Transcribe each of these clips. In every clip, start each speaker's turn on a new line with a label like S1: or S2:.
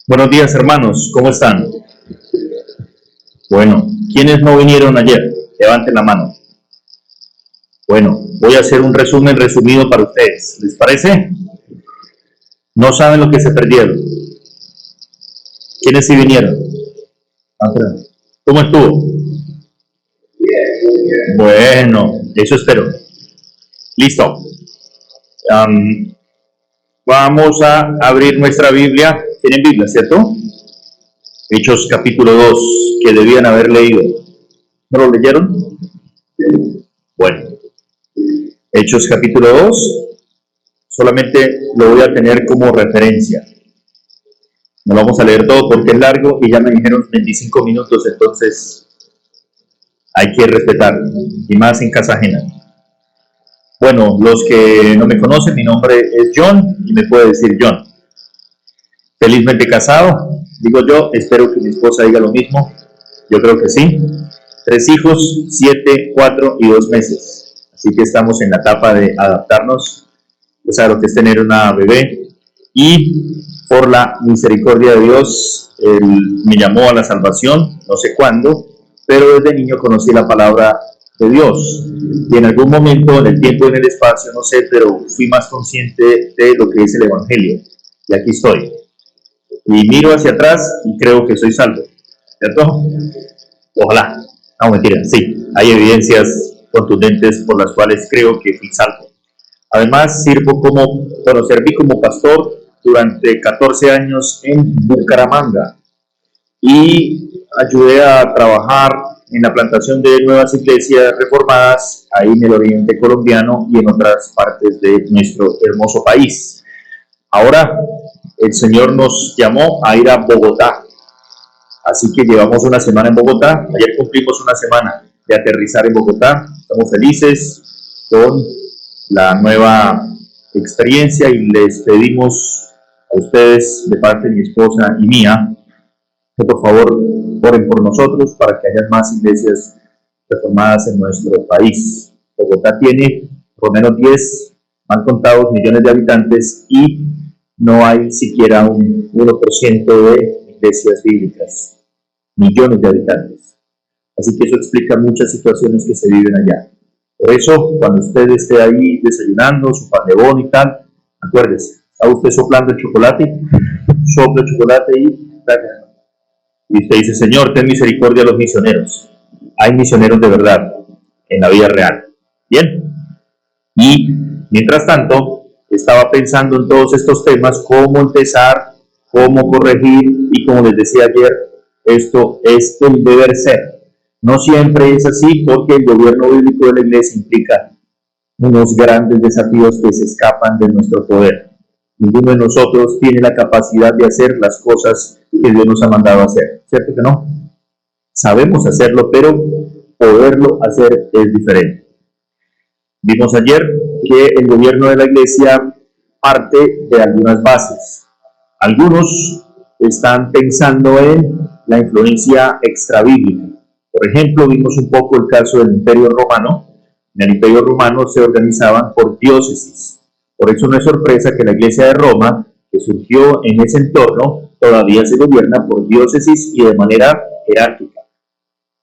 S1: Buenos días, hermanos, ¿cómo están? Bueno, ¿quiénes no vinieron ayer? Levanten la mano. Bueno, voy a hacer un resumen resumido para ustedes. ¿Les parece? No saben lo que se perdieron. ¿Quiénes sí vinieron? ¿Cómo estuvo? Bueno, eso espero. Listo. Vamos a abrir nuestra Biblia. ¿Tienen Biblia, cierto? Hechos capítulo 2, que debían haber leído. ¿No lo leyeron? Bueno, Hechos capítulo 2, solamente lo voy a tener como referencia. No vamos a leer todo porque es largo y ya me dijeron 25 minutos, entonces hay que respetar, y más en casa ajena. Bueno, los que no me conocen, mi nombre es John y me puede decir John. Felizmente casado, digo yo, espero que mi esposa diga lo mismo, yo creo que sí. 3 hijos, 7, 4 y 2 meses. Así que estamos en la etapa de adaptarnos, o sea, lo que es tener una bebé. Y por la misericordia de Dios, Él me llamó a la salvación, no sé cuándo, pero desde niño conocí la palabra de Dios. Y en algún momento, en el tiempo y en el espacio, no sé, pero fui más consciente de lo que es el Evangelio. Y aquí estoy. Y miro hacia atrás y creo que soy salvo. ¿Cierto? Ojalá. No, mentira, sí. Hay evidencias contundentes por las cuales creo que fui salvo. Además, serví como pastor durante 14 años en Bucaramanga y ayudé a trabajar en la plantación de nuevas iglesias reformadas ahí en el oriente colombiano y en otras partes de nuestro hermoso país. Ahora el Señor nos llamó a ir a Bogotá, así que llevamos una semana en Bogotá. Ayer cumplimos una semana de aterrizar en Bogotá. Estamos felices con la nueva experiencia y les pedimos a ustedes de parte de mi esposa y mía que por favor oren por nosotros para que haya más iglesias reformadas en nuestro país. Bogotá tiene por lo menos 10 mal contados millones de habitantes y no hay siquiera un 1% de iglesias bíblicas, millones de habitantes. Así que eso explica muchas situaciones que se viven allá. Por eso, cuando usted esté ahí desayunando, su pan de bono y tal, acuérdese, está usted soplando el chocolate, sopla el chocolate y usted dice, Señor, ten misericordia a los misioneros. Hay misioneros de verdad en la vida real. Bien. Y mientras tanto, estaba pensando en todos estos temas, cómo empezar, cómo corregir, y como les decía ayer, esto es el deber ser. No siempre es así porque el gobierno bíblico de la iglesia implica unos grandes desafíos que se escapan de nuestro poder. Ninguno de nosotros tiene la capacidad de hacer las cosas que Dios nos ha mandado a hacer, ¿cierto que no? Sabemos hacerlo, pero poderlo hacer es diferente. Vimos ayer que el gobierno de la iglesia parte de algunas bases. Algunos están pensando en la influencia extrabíblica. Por ejemplo, vimos un poco el caso del Imperio Romano. En el Imperio Romano se organizaban por diócesis. Por eso no es sorpresa que la Iglesia de Roma, que surgió en ese entorno, todavía se gobierna por diócesis y de manera jerárquica.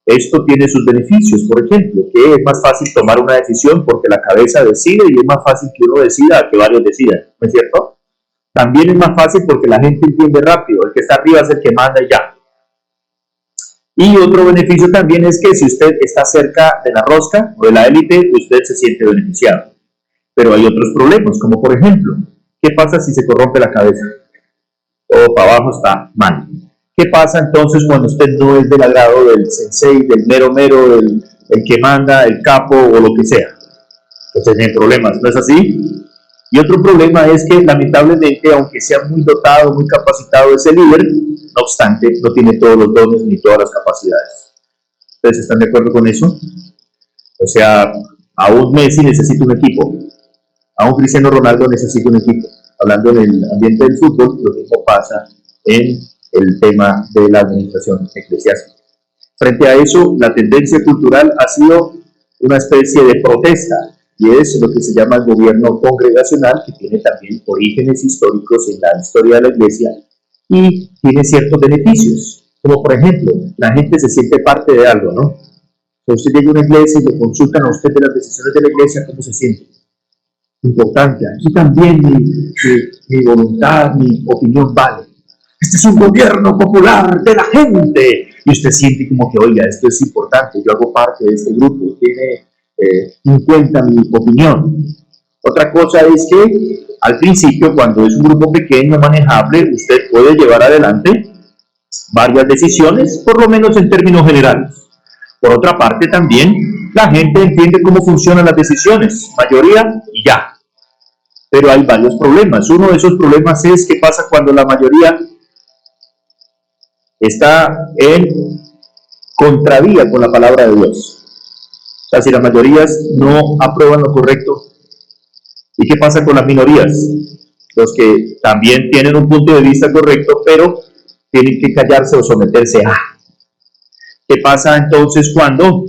S1: Esto tiene sus beneficios, por ejemplo, que es más fácil tomar una decisión porque la cabeza decide y es más fácil que uno decida que varios decidan, ¿no es cierto? También es más fácil porque la gente entiende rápido, el que está arriba es el que manda y ya. Y otro beneficio también es que si usted está cerca de la rosca o de la élite, usted se siente beneficiado. Pero hay otros problemas, como por ejemplo, ¿qué pasa si se corrompe la cabeza? Todo para abajo está mal. ¿Qué pasa entonces cuando usted no es del agrado del sensei, del mero mero, el que manda, el capo o lo que sea? Entonces tiene problemas, ¿no es así? Y otro problema es que lamentablemente, aunque sea muy dotado, muy capacitado ese líder, no obstante, no tiene todos los dones ni todas las capacidades. ¿Ustedes están de acuerdo con eso? O sea, a un Messi necesita un equipo, a un Cristiano Ronaldo necesita un equipo. Hablando en el ambiente del fútbol, lo mismo pasa en el tema de la administración eclesiástica. Frente a eso, la tendencia cultural ha sido una especie de protesta, y es lo que se llama el gobierno congregacional, que tiene también orígenes históricos en la historia de la iglesia, y tiene ciertos beneficios, como por ejemplo, la gente se siente parte de algo, ¿no? Si usted llega a una iglesia y le consultan a usted de las decisiones de la iglesia, ¿cómo se siente? Importante, aquí también mi voluntad, mi opinión vale. Este es un gobierno popular de la gente. Y usted siente como que, oiga, esto es importante, yo hago parte de este grupo, tiene en cuenta mi opinión. Otra cosa es que al principio, cuando es un grupo pequeño, manejable, usted puede llevar adelante varias decisiones, por lo menos en términos generales. Por otra parte, también la gente entiende cómo funcionan las decisiones, mayoría y ya. Pero hay varios problemas. Uno de esos problemas es qué pasa cuando la mayoría está en contravía con la palabra de Dios. O sea, si las mayorías no aprueban lo correcto, ¿y qué pasa con las minorías? Los que también tienen un punto de vista correcto, pero tienen que callarse o someterse a. ¿Qué pasa entonces cuando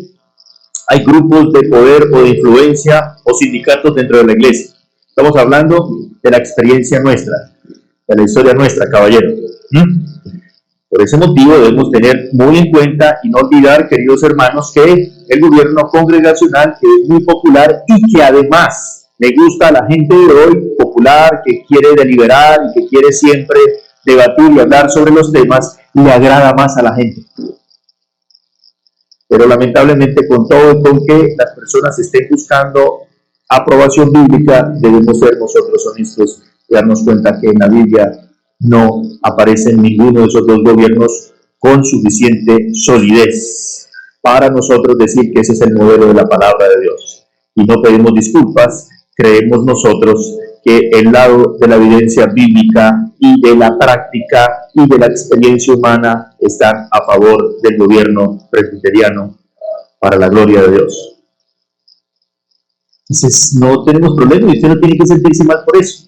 S1: hay grupos de poder o de influencia o sindicatos dentro de la iglesia? Estamos hablando de la experiencia nuestra, de la historia nuestra, caballero. Por ese motivo debemos tener muy en cuenta y no olvidar, queridos hermanos, que el gobierno congregacional, que es muy popular y que además le gusta a la gente de hoy, popular, que quiere deliberar y que quiere siempre debatir y hablar sobre los temas, le agrada más a la gente. Pero lamentablemente, con todo y con que las personas estén buscando aprobación bíblica, debemos ser nosotros honestos y darnos cuenta que en la Biblia no aparece ninguno de esos dos gobiernos con suficiente solidez para nosotros decir que ese es el modelo de la palabra de Dios. Y no pedimos disculpas, creemos nosotros que el lado de la evidencia bíblica y de la práctica y de la experiencia humana están a favor del gobierno presbiteriano para la gloria de Dios. Entonces, no tenemos problema y usted no tiene que sentirse mal por eso.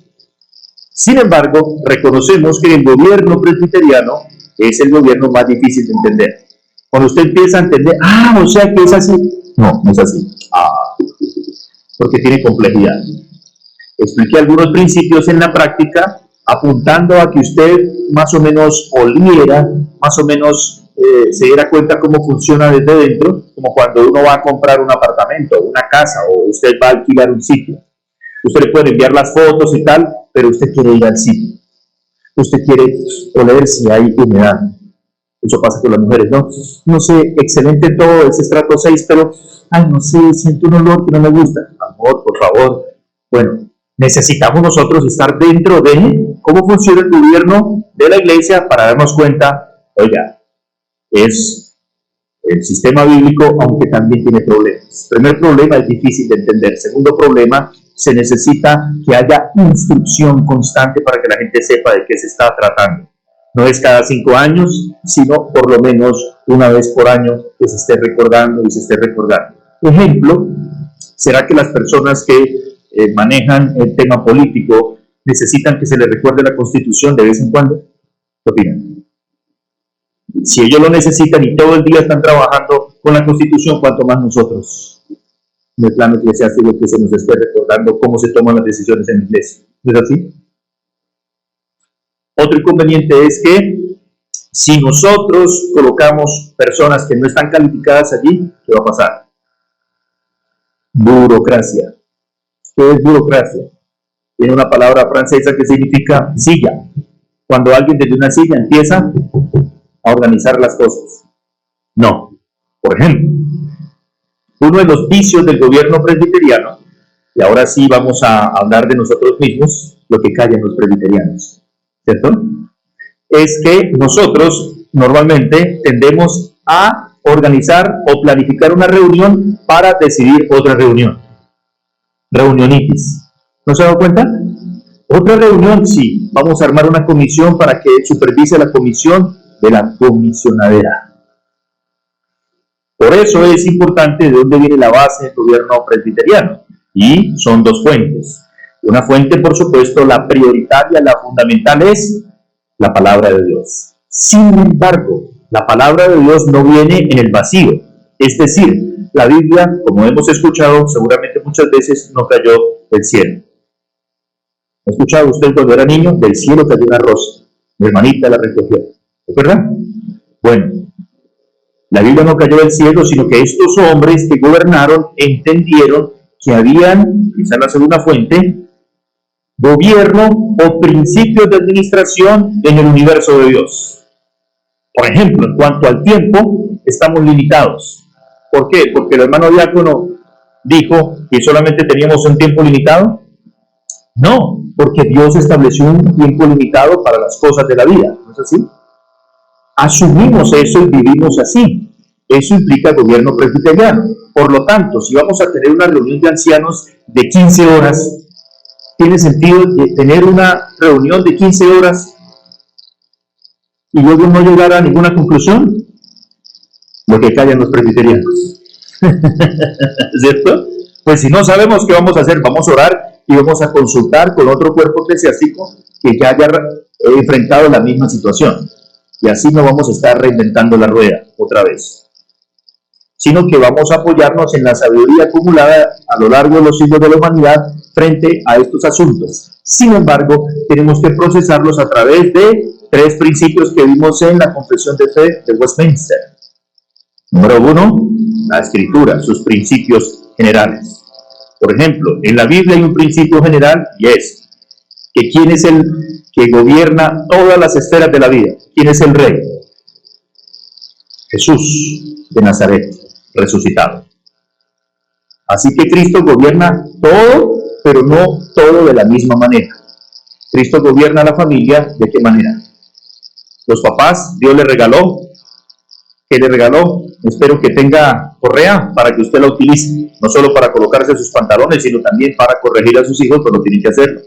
S1: Sin embargo, reconocemos que el gobierno presbiteriano es el gobierno más difícil de entender. Cuando usted empieza a entender, o sea que es así. No, no es así. Porque tiene complejidad. Expliqué algunos principios en la práctica, apuntando a que usted más o menos oliera, más o menos se diera cuenta cómo funciona desde dentro, como cuando uno va a comprar un apartamento, una casa, o usted va a alquilar un sitio. Usted le puede enviar las fotos y tal, pero usted quiere ir al sitio. Usted quiere oler si hay humedad. Eso pasa con las mujeres, ¿no? No sé, excelente todo, es estrato 6, pero, no sé, siento un olor que no me gusta. Amor, por favor. Bueno, necesitamos nosotros estar dentro de cómo funciona el gobierno de la iglesia para darnos cuenta, oiga, es el sistema bíblico, aunque también tiene problemas. Primer problema, es difícil de entender. Segundo problema, se necesita que haya instrucción constante para que la gente sepa de qué se está tratando. No es cada 5 años, sino por lo menos una vez por año que se esté recordando y se esté recordando. Ejemplo, ¿será que las personas que manejan el tema político necesitan que se les recuerde la Constitución de vez en cuando? ¿Qué opinan? Si ellos lo necesitan y todo el día están trabajando con la Constitución, ¿cuánto más nosotros? En el plano eclesiástico, que se nos esté recordando cómo se toman las decisiones en la iglesia. ¿No es así? Otro inconveniente es que si nosotros colocamos personas que no están calificadas allí, ¿qué va a pasar? Burocracia. ¿Qué es burocracia? Tiene una palabra francesa que significa silla. Cuando alguien desde una silla empieza a organizar las cosas. No. Por ejemplo, uno de los vicios del gobierno presbiteriano, y ahora sí vamos a hablar de nosotros mismos, lo que callan los presbiterianos, ¿cierto? Es que nosotros normalmente tendemos a organizar o planificar una reunión para decidir otra reunión. Reunionitis. ¿No se ha dado cuenta? Otra reunión, sí. Vamos a armar una comisión para que supervise la comisión de la comisionadera. Por eso es importante de dónde viene la base del gobierno presbiteriano. Y son dos fuentes. Una fuente, por supuesto, la prioritaria, la fundamental es la palabra de Dios. Sin embargo, la palabra de Dios no viene en el vacío. Es decir, la Biblia, como hemos escuchado seguramente muchas veces, no cayó del cielo. ¿Ha escuchado usted cuando era niño? Del cielo cayó una rosa. Mi hermanita la recogió. ¿Recuerdan? Bueno, la Biblia no cayó del cielo, sino que estos hombres que gobernaron entendieron que habían, esa es la segunda fuente, gobierno o principios de administración en el universo de Dios. Por ejemplo, en cuanto al tiempo, estamos limitados. ¿Por qué? Porque el hermano diácono dijo que solamente teníamos un tiempo limitado. No, porque Dios estableció un tiempo limitado para las cosas de la vida, ¿no es así? Asumimos eso y vivimos así. Eso implica gobierno presbiteriano. Por lo tanto, si vamos a tener una reunión de ancianos de 15 horas, ¿tiene sentido tener una reunión de 15 horas y luego no llegar a ninguna conclusión? Lo que callan los presbiterianos. ¿Cierto? Pues si no sabemos qué vamos a hacer, vamos a orar y vamos a consultar con otro cuerpo eclesiástico que ya haya enfrentado la misma situación. Y así no vamos a estar reinventando la rueda otra vez, sino que vamos a apoyarnos en la sabiduría acumulada a lo largo de los siglos de la humanidad frente a estos asuntos. Sin embargo, tenemos que procesarlos a través de 3 principios que vimos en la Confesión de Fe de Westminster. Número 1, la Escritura, sus principios generales. Por ejemplo, en la Biblia hay un principio general y es que ¿quién es el que gobierna todas las esferas de la vida? ¿Quién es el rey? Jesús de Nazaret, resucitado. Así que Cristo gobierna todo, pero no todo de la misma manera. Cristo gobierna la familia, ¿de qué manera? Los papás, Dios le regaló. ¿Qué le regaló? Espero que tenga correa para que usted la utilice, no solo para colocarse sus pantalones, sino también para corregir a sus hijos cuando tienen que hacerlo.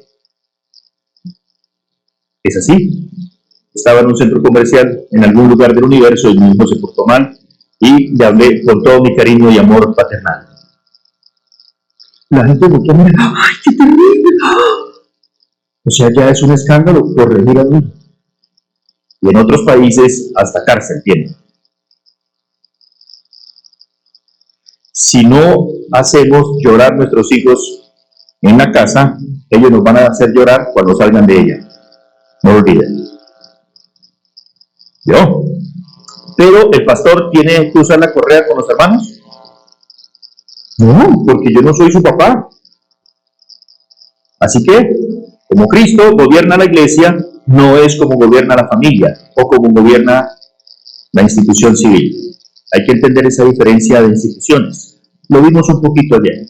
S1: Es así. Estaba en un centro comercial en algún lugar del universo y mi hijo se portó mal y le hablé con todo mi cariño y amor paternal. La gente me queda mirando, ¡ay, qué terrible! O sea, ya es un escándalo corregir a un hijo. Y en otros países hasta cárcel tienen. Si no hacemos llorar a nuestros hijos en la casa, ellos nos van a hacer llorar cuando salgan de ella. No lo olviden. ¿Yo? Pero el pastor tiene que usar la correa con los hermanos. No, porque yo no soy su papá. Así que, como Cristo gobierna la iglesia, no es como gobierna la familia o como gobierna la institución civil. Hay que entender esa diferencia de instituciones. Lo vimos un poquito ayer,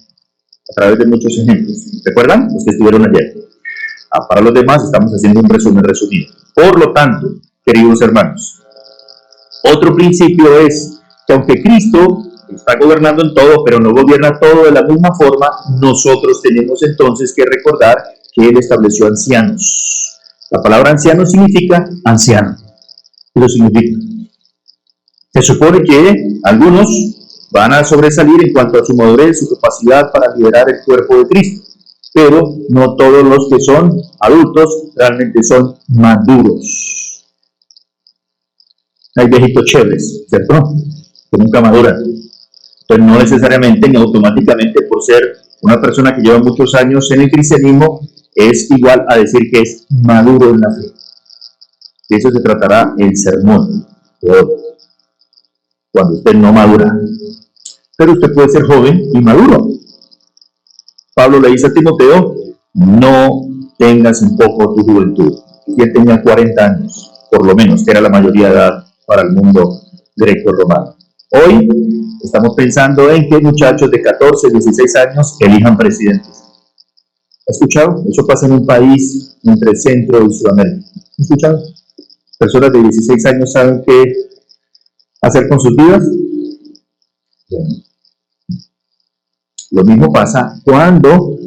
S1: a través de muchos ejemplos. ¿Recuerdan? Los que estuvieron ayer. Para los demás estamos haciendo un resumen resumido. Por lo tanto, queridos hermanos, otro principio es que aunque Cristo está gobernando en todo, pero no gobierna todo de la misma forma, nosotros tenemos entonces que recordar que Él estableció ancianos. La palabra anciano significa anciano. Eso significa. Se supone que algunos van a sobresalir en cuanto a su madurez, su capacidad para liderar el cuerpo de Cristo, pero no todos los que son adultos realmente son maduros. Hay viejitos chéveres, ¿cierto? Que nunca maduran. Entonces no necesariamente ni automáticamente por ser una persona que lleva muchos años en el cristianismo es igual a decir que es maduro en la fe. De eso se tratará el sermón de hoy, cuando usted no madura. Pero usted puede ser joven y maduro. Pablo le dice a Timoteo, no tengas en poco tu juventud. Y él tenía 40 años, por lo menos, que era la mayoría de edad para el mundo greco-romano. Hoy estamos pensando en que muchachos de 14, 16 años elijan presidentes. ¿Ha escuchado? Eso pasa en un país entre Centro y Sudamérica. ¿Ha escuchado? Personas de 16 años saben qué hacer con sus vidas. Bueno. Lo mismo pasa cuando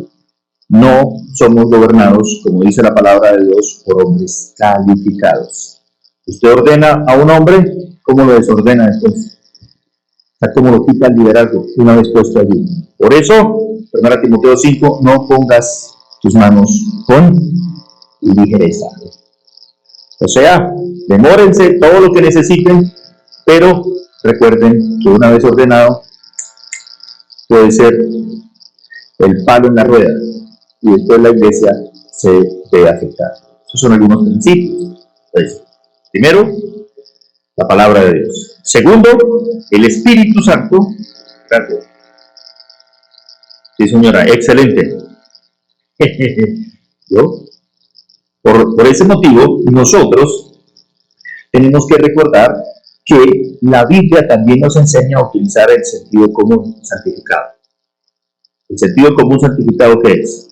S1: no somos gobernados, como dice la palabra de Dios, por hombres calificados. Usted ordena a un hombre, ¿cómo lo desordena después? O sea, ¿cómo lo quita el liderazgo una vez puesto allí? Por eso, 1 Timoteo 5, no pongas tus manos con ligereza. O sea, demórense todo lo que necesiten, pero recuerden que una vez ordenado, puede ser el palo en la rueda y después la iglesia se ve afectada. Esos son algunos principios. Entonces, primero, la palabra de Dios. Segundo, el Espíritu Santo. Gracias. Sí, señora, excelente. ¿Yo? Por ese motivo, nosotros tenemos que recordar que la Biblia también nos enseña a utilizar el sentido común santificado. ¿El sentido común santificado qué es?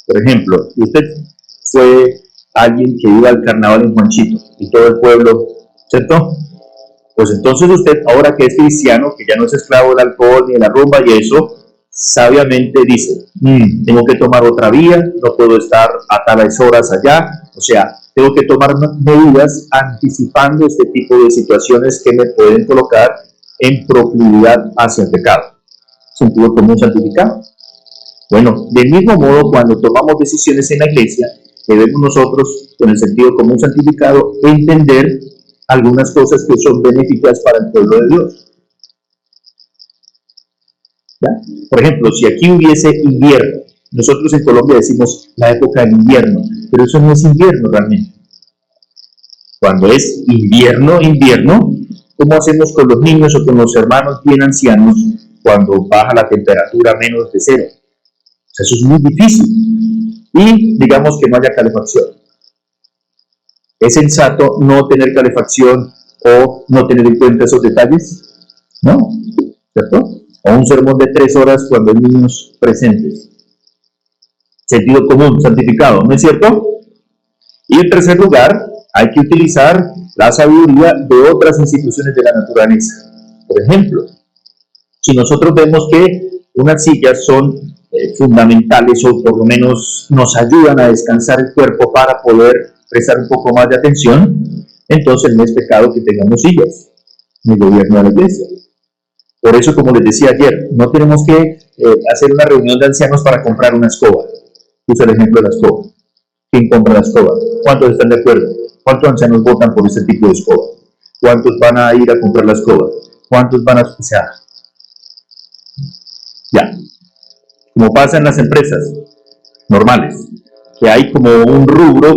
S1: Por ejemplo, usted fue alguien que iba al carnaval en Juanchito y todo el pueblo, ¿cierto? Pues entonces usted, ahora que es cristiano, que ya no es esclavo del alcohol ni de la rumba y eso, sabiamente dice, tengo que tomar otra vía, no puedo estar a tales horas allá, o sea, tengo que tomar medidas anticipando este tipo de situaciones que me pueden colocar en proclividad hacia el pecado. Sentido común santificado. Bueno, del mismo modo, cuando tomamos decisiones en la iglesia, debemos nosotros, con el sentido común santificado, entender algunas cosas que son benéficas para el pueblo de Dios. ¿Ya? Por ejemplo, si aquí hubiese invierno, nosotros en Colombia decimos la época del invierno, pero eso no es invierno realmente. Cuando es invierno, ¿cómo hacemos con los niños o con los hermanos bien ancianos cuando baja la temperatura a menos de 0? O sea, eso es muy difícil. Y digamos que no haya calefacción. ¿Es sensato no tener calefacción o no tener en cuenta esos detalles? No, ¿cierto? O un sermón de 3 horas cuando hay niños presentes. Sentido común, santificado, ¿no es cierto? Y en tercer lugar, hay que utilizar la sabiduría de otras instituciones de la naturaleza. Por ejemplo, si nosotros vemos que unas sillas son fundamentales o por lo menos nos ayudan a descansar el cuerpo para poder prestar un poco más de atención, entonces no es pecado que tengamos sillas en el gobierno de la iglesia. Por eso, como les decía ayer, no tenemos que hacer una reunión de ancianos para comprar una escoba. Puse el ejemplo de la escoba. ¿Quién compra la escoba? ¿Cuántos están de acuerdo? ¿Cuántos ancianos votan por este tipo de escoba? ¿Cuántos van a ir a comprar la escoba? ¿Cuántos van a... O sea, ya. Como pasa en las empresas normales, que hay como un rubro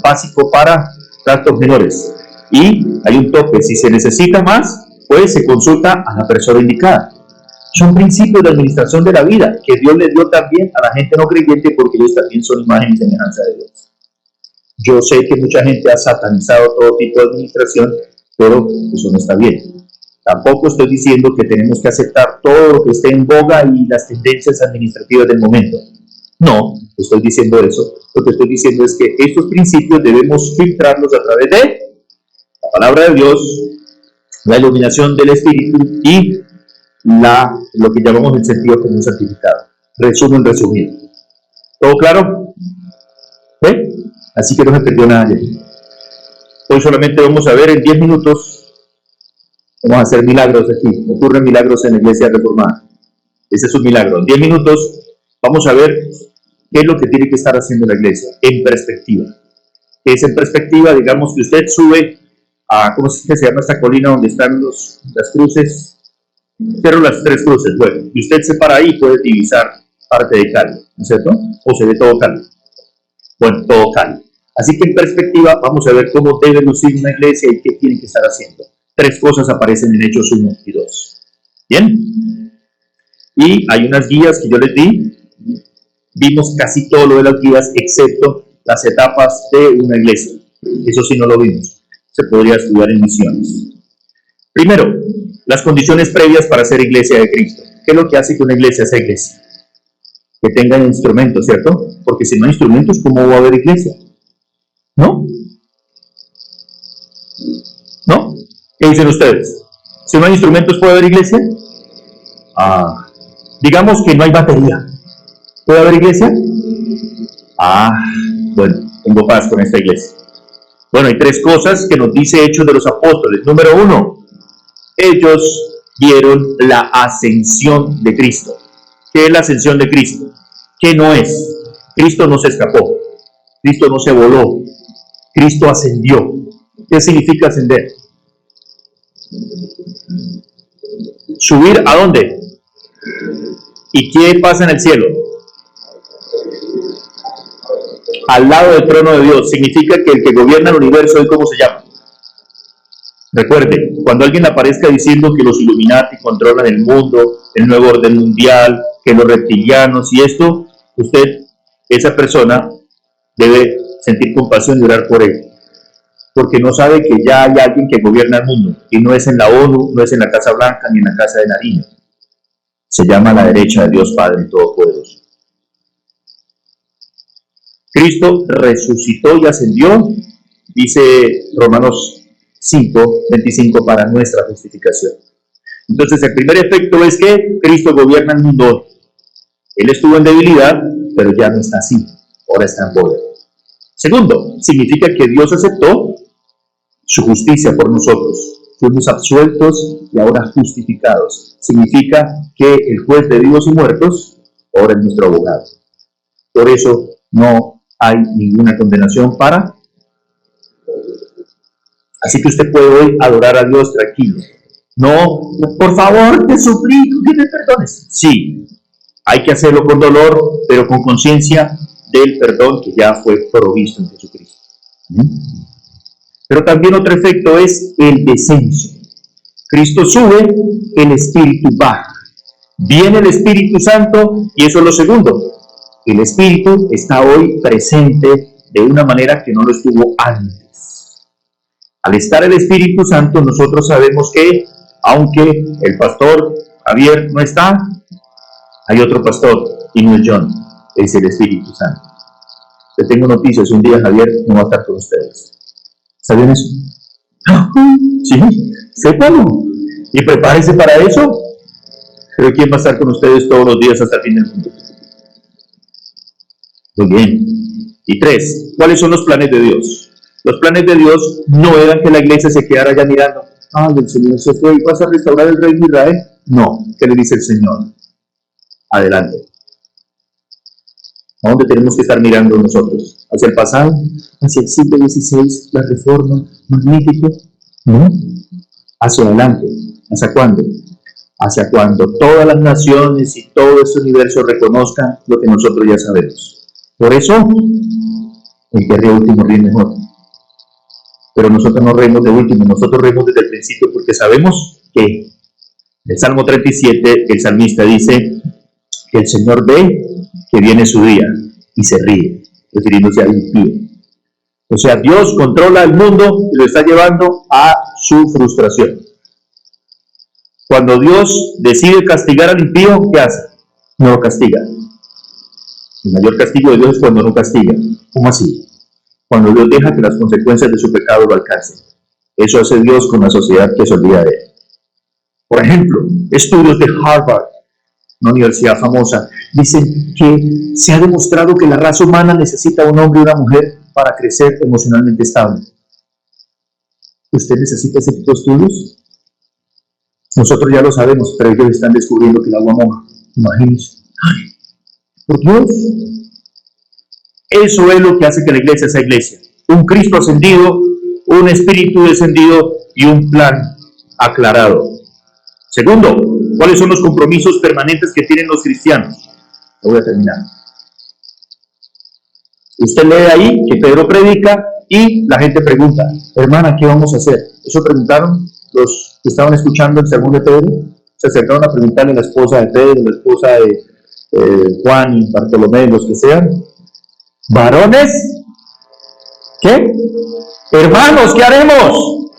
S1: básico para gastos menores y hay un tope. Si se necesita más, pues se consulta a la persona indicada. Son principios de administración de la vida que Dios le dio también a la gente no creyente porque ellos también son imagen y semejanza de Dios. Yo sé que mucha gente ha satanizado todo tipo de administración, pero eso no está bien. Tampoco estoy diciendo que tenemos que aceptar todo lo que esté en boga y las tendencias administrativas del momento. No, estoy diciendo eso. Lo que estoy diciendo es que estos principios debemos filtrarlos a través de la palabra de Dios, la iluminación del Espíritu y lo que llamamos el sentido común santificado. Resumen resumido. ¿Todo claro? ¿Eh? Así que no se perdió nada de aquí. Hoy solamente vamos a ver en 10 minutos, vamos a hacer milagros aquí. Ocurren milagros en la iglesia reformada. Ese es un milagro. En 10 minutos vamos a ver qué es lo que tiene que estar haciendo la iglesia en perspectiva. ¿Qué es en perspectiva? Digamos que usted sube a, ¿cómo es que se llama esta colina donde están las cruces? Pero las 3 cruces, bueno, y usted se para ahí y puede divisar parte de Cali, ¿no es cierto? O se ve todo Cali. Bueno, todo Cali. Así que en perspectiva vamos a ver cómo debe lucir una iglesia y qué tiene que estar haciendo. 3 cosas aparecen en Hechos 1 y 2. ¿Bien? Y hay unas guías que yo les di. Vimos casi todo lo de las guías, excepto las etapas de una iglesia. Eso sí no lo vimos. Se podría estudiar en misiones. Primero, las condiciones previas para ser iglesia de Cristo. ¿Qué es lo que hace que una iglesia sea iglesia? Que tengan instrumentos, ¿cierto? Porque si no hay instrumentos, ¿cómo va a haber iglesia? ¿No? ¿No? ¿Qué dicen ustedes? Si no hay instrumentos, ¿puede haber iglesia? Digamos que no hay batería. ¿Puede haber iglesia? Bueno, tengo paz con esta iglesia. Bueno, hay 3 cosas que nos dice Hechos de los Apóstoles. Número 1, ellos vieron la ascensión de Cristo. ¿Qué es la ascensión de Cristo? ¿Qué no es? Cristo no se escapó. Cristo no se voló. Cristo ascendió. ¿Qué significa ascender? ¿Subir a dónde? ¿Y qué pasa en el cielo? al lado del trono de Dios. Significa que el que gobierna el universo, ¿y cómo se llama? Recuerde, cuando alguien aparezca diciendo que los Illuminati controlan el mundo, el nuevo orden mundial, que los reptilianos y esto, usted, esa persona, debe sentir compasión y orar por él, porque no sabe que ya hay alguien que gobierna el mundo, y no es en la ONU, no es en la Casa Blanca, ni en la Casa de Nariño. Se llama a la derecha de Dios Padre Todopoderoso. Cristo resucitó y ascendió, dice Romanos 5:25, para nuestra justificación. Entonces el primer efecto es que Cristo gobierna el mundo hoy. Él estuvo en debilidad, pero ya no está así, ahora está en poder. Segundo, significa que Dios aceptó su justicia por nosotros. Fuimos absueltos y ahora justificados. Significa que el juez de vivos y muertos ahora es nuestro abogado. Por eso no hay ninguna condenación para. Así que usted puede hoy adorar a Dios tranquilo. No, por favor, te suplico que me perdones. Sí, hay que hacerlo con dolor, pero con conciencia del perdón que ya fue provisto en Jesucristo. Pero también otro efecto es el descenso. Cristo sube, el Espíritu baja. Viene el Espíritu Santo y eso es lo segundo. El Espíritu está hoy presente de una manera que no lo estuvo antes. Al estar el Espíritu Santo, nosotros sabemos que, aunque el pastor Javier no está, hay otro pastor, y no es John, es el Espíritu Santo. Te tengo noticias, un día Javier no va a estar con ustedes. ¿Saben eso? Sí, sépanlo. Y prepárense para eso. Pero ¿quién va a estar con ustedes todos los días hasta el fin del mundo? Muy bien. Y 3, ¿cuáles son los planes de Dios? Los planes de Dios no eran que la iglesia se quedara allá mirando. Ah, el Señor se fue y vas a restaurar el reino de Israel. No, ¿qué le dice el Señor? Adelante. ¿A dónde tenemos que estar mirando nosotros? ¿Hacia el pasado? ¿Hacia el siglo XVI? ¿La reforma? ¿Magnífico? No. Hacia adelante. ¿Hacia cuándo? Hacia cuando todas las naciones y todo este universo reconozcan lo que nosotros ya sabemos. Por eso, el que ríe último ríe mejor. Pero nosotros no reímos de último, nosotros reímos desde el principio porque sabemos que en el Salmo 37 el salmista dice que el Señor ve que viene su día y se ríe, refiriéndose al impío. O sea, Dios controla el mundo y lo está llevando a su frustración. Cuando Dios decide castigar al impío, ¿qué hace? No lo castiga. El mayor castigo de Dios es cuando no castiga. ¿Cómo así? Cuando Dios deja que las consecuencias de su pecado lo alcancen. Eso hace Dios con la sociedad que se olvida de él. Por ejemplo, estudios de Harvard, una universidad famosa, dicen que se ha demostrado que la raza humana necesita un hombre y una mujer para crecer emocionalmente estable. ¿Usted necesita ese tipo de estudios? Nosotros ya lo sabemos, pero ellos están descubriendo que el agua moja. Imagínense. ¡Ay! ¡Por Dios! Eso es lo que hace que la iglesia sea iglesia. Un Cristo ascendido, un Espíritu descendido y un plan aclarado. Segundo, ¿cuáles son los compromisos permanentes que tienen los cristianos? Lo voy a terminar. Usted lee ahí que Pedro predica y la gente pregunta, hermana, ¿qué vamos a hacer? Eso preguntaron los que estaban escuchando el sermón de Pedro. Se acercaron a preguntarle a la esposa de Pedro, la esposa de Juan y Bartolomé, los que sean. ¿Varones? ¿Qué? Hermanos, ¿qué haremos?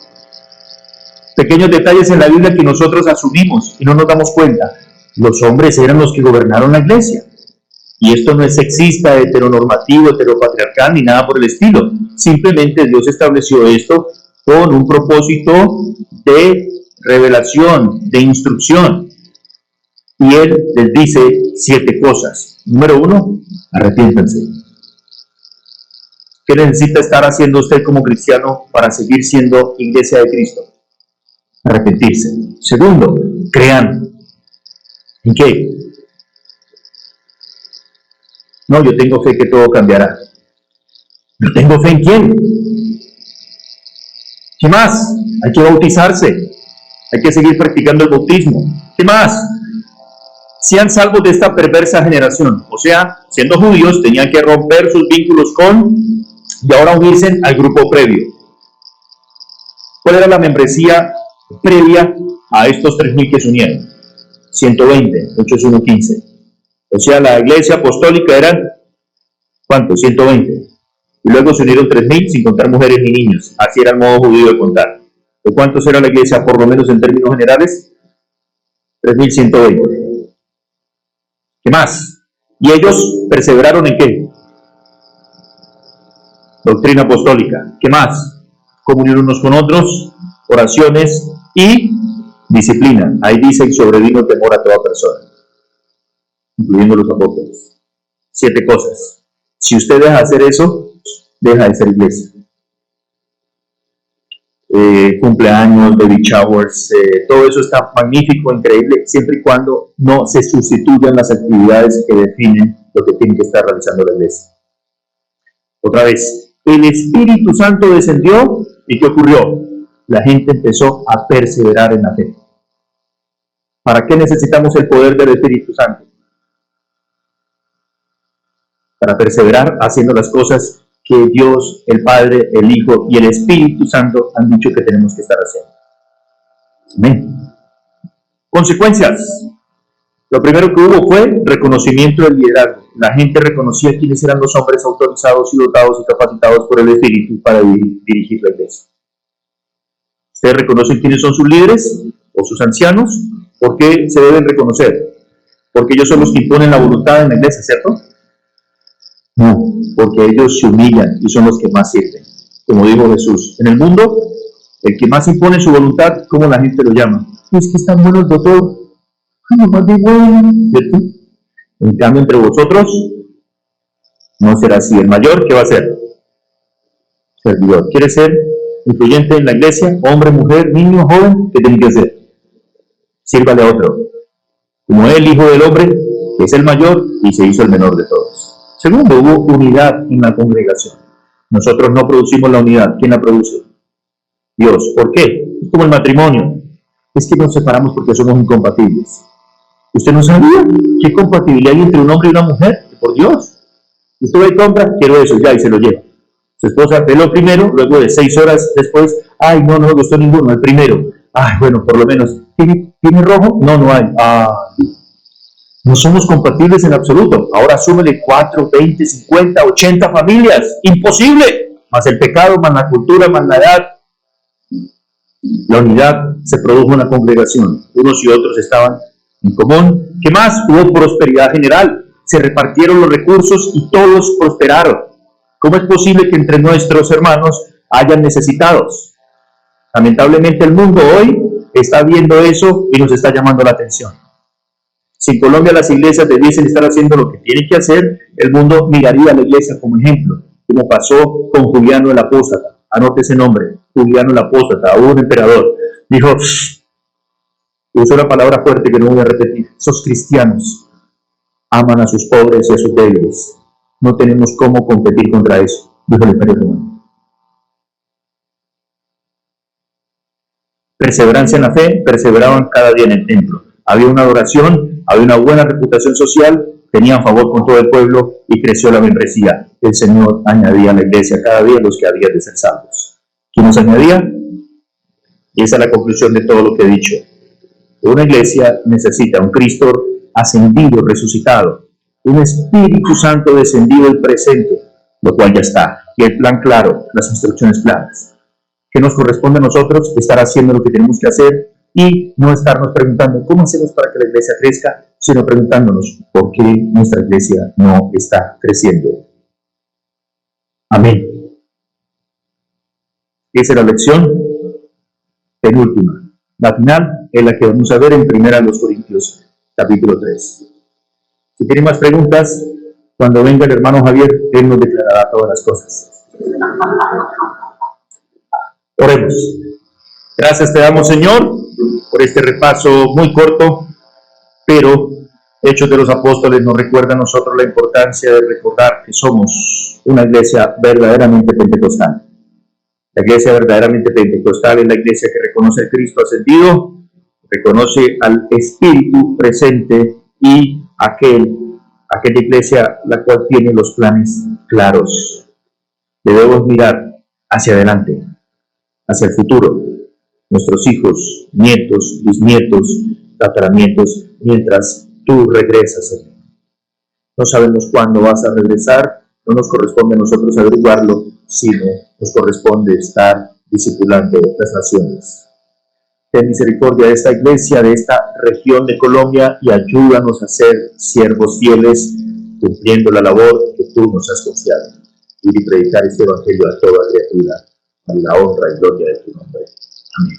S1: Pequeños detalles en la Biblia que nosotros asumimos y no nos damos cuenta. Los hombres eran los que gobernaron la iglesia. Y esto no es sexista, heteronormativo, heteropatriarcal, ni nada por el estilo. Simplemente Dios estableció esto con un propósito de revelación, de instrucción. Y Él les dice 7 cosas. Número 1, arrepiéntanse. ¿Qué necesita estar haciendo usted como cristiano para seguir siendo iglesia de Cristo? Arrepentirse. Segundo, crean. ¿En qué? No, yo tengo fe que todo cambiará. ¿Yo tengo fe en quién? ¿Qué más? Hay que bautizarse. Hay que seguir practicando el bautismo. ¿Qué más? sean salvos de esta perversa generación. O sea, siendo judíos, tenían que romper sus vínculos con y ahora unirse al grupo previo. ¿Cuál era la membresía previa a estos 3.000 que se unieron? 120, Hechos 1:15. O sea, la iglesia apostólica eran, ¿cuánto? 120. Y luego se unieron 3.000 sin contar mujeres ni niños. Así era el modo judío de contar. ¿De cuántos era la iglesia, por lo menos en términos generales? 3.120. ¿Qué más? ¿Y ellos perseveraron en qué? Doctrina apostólica. ¿Qué más? Comunión unos con otros, oraciones y disciplina. Ahí dice, y sobrevino temor a toda persona, incluyendo los apóstoles. 7 cosas. Si usted deja de hacer eso, deja de ser iglesia. Cumpleaños, baby showers, todo eso está magnífico, increíble, siempre y cuando no se sustituyan las actividades que definen lo que tiene que estar realizando la iglesia. Otra vez, el Espíritu Santo descendió y ¿qué ocurrió? La gente empezó a perseverar en la fe. ¿Para qué necesitamos el poder del Espíritu Santo? Para perseverar haciendo las cosas que Dios, el Padre, el Hijo y el Espíritu Santo han dicho que tenemos que estar haciendo. Amén. Consecuencias. Lo primero que hubo fue reconocimiento del liderazgo. La gente reconocía quiénes eran los hombres autorizados y dotados y capacitados por el Espíritu para dirigir la iglesia. ¿Ustedes reconocen quiénes son sus líderes o sus ancianos? ¿Por qué se deben reconocer? Porque ellos son los que imponen la voluntad en la iglesia, ¿cierto? No, porque ellos se humillan y son los que más sirven. Como dijo Jesús, en el mundo, el que más impone su voluntad, ¿cómo la gente lo llama? Es que están buenos, doctor. No más de bueno, ¿cierto? En cambio, entre vosotros, no será así. El mayor, ¿qué va a ser? Servidor. ¿Quiere ser influyente en la iglesia? Hombre, mujer, niño, joven, ¿qué tiene que hacer? Sírvale a otro. Como el Hijo del Hombre, que es el mayor y se hizo el menor de todos. Segundo, hubo unidad en la congregación. Nosotros no producimos la unidad. ¿Quién la produce? Dios. ¿Por qué? Es como el matrimonio. Es que nos separamos porque somos incompatibles. ¿Usted no sabía qué compatibilidad hay entre un hombre y una mujer? Por Dios. Usted va y compra, quiero eso, ya, y se lo lleva. Su esposa ve lo primero, luego de 6 horas después, ay, no me gustó ninguno, el primero. Ay, bueno, por lo menos, ¿tiene rojo? No, no hay. No somos compatibles en absoluto. Ahora súmele 4, 20, 50, 80 familias. ¡Imposible! Más el pecado, más la cultura, más la edad. La unidad se produjo en la congregación. Unos y otros estaban en común. ¿Qué más? Hubo prosperidad general. Se repartieron los recursos y todos prosperaron. ¿Cómo es posible que entre nuestros hermanos hayan necesitados? Lamentablemente el mundo hoy está viendo eso y nos está llamando la atención. Si en Colombia las iglesias debiesen estar haciendo lo que tienen que hacer, el mundo miraría a la iglesia como ejemplo, como pasó con Juliano el Apóstata. Anote ese nombre, Juliano el Apóstata, un emperador. Dijo, usó una palabra fuerte que no voy a repetir, esos cristianos aman a sus pobres y a sus débiles. No tenemos cómo competir contra eso, dijo el Imperio Romano. Perseverancia en la fe, perseveraban cada día en el templo. Había una adoración, había una buena reputación social, tenían favor con todo el pueblo y creció la membresía. El Señor añadía a la iglesia cada día los que habían de ser salvos. ¿Quién nos añadía? Y esa es la conclusión de todo lo que he dicho. Una iglesia necesita un Cristo ascendido, resucitado, un Espíritu Santo descendido y presente, lo cual ya está, y el plan claro, las instrucciones claras. ¿Qué nos corresponde a nosotros? Estar haciendo lo que tenemos que hacer y no estarnos preguntando cómo hacemos para que la iglesia crezca, sino preguntándonos por qué nuestra iglesia no está creciendo. Amén. Esa es la lección penúltima. La final es la que vamos a ver en 1 Corintios capítulo 3. Si tienen más preguntas, cuando venga el hermano Javier, él nos declarará todas las cosas. Oremos. Gracias te damos, Señor, por este repaso muy corto, pero Hechos de los Apóstoles nos recuerda a nosotros la importancia de recordar que somos una iglesia verdaderamente pentecostal. La iglesia verdaderamente pentecostal es la iglesia que reconoce a Cristo ascendido, reconoce al Espíritu presente y aquella iglesia la cual tiene los planes claros. Debemos mirar hacia adelante, hacia el futuro, nuestros hijos, nietos, bisnietos, tataranietos, mientras tú regresas, Señor. No sabemos cuándo vas a regresar, no nos corresponde a nosotros averiguarlo, sino nos corresponde estar discipulando las naciones. Ten misericordia de esta iglesia, de esta región de Colombia, y ayúdanos a ser siervos fieles, cumpliendo la labor que tú nos has confiado, ir y predicar este evangelio a toda criatura, a la honra y gloria de tu nombre. Amén.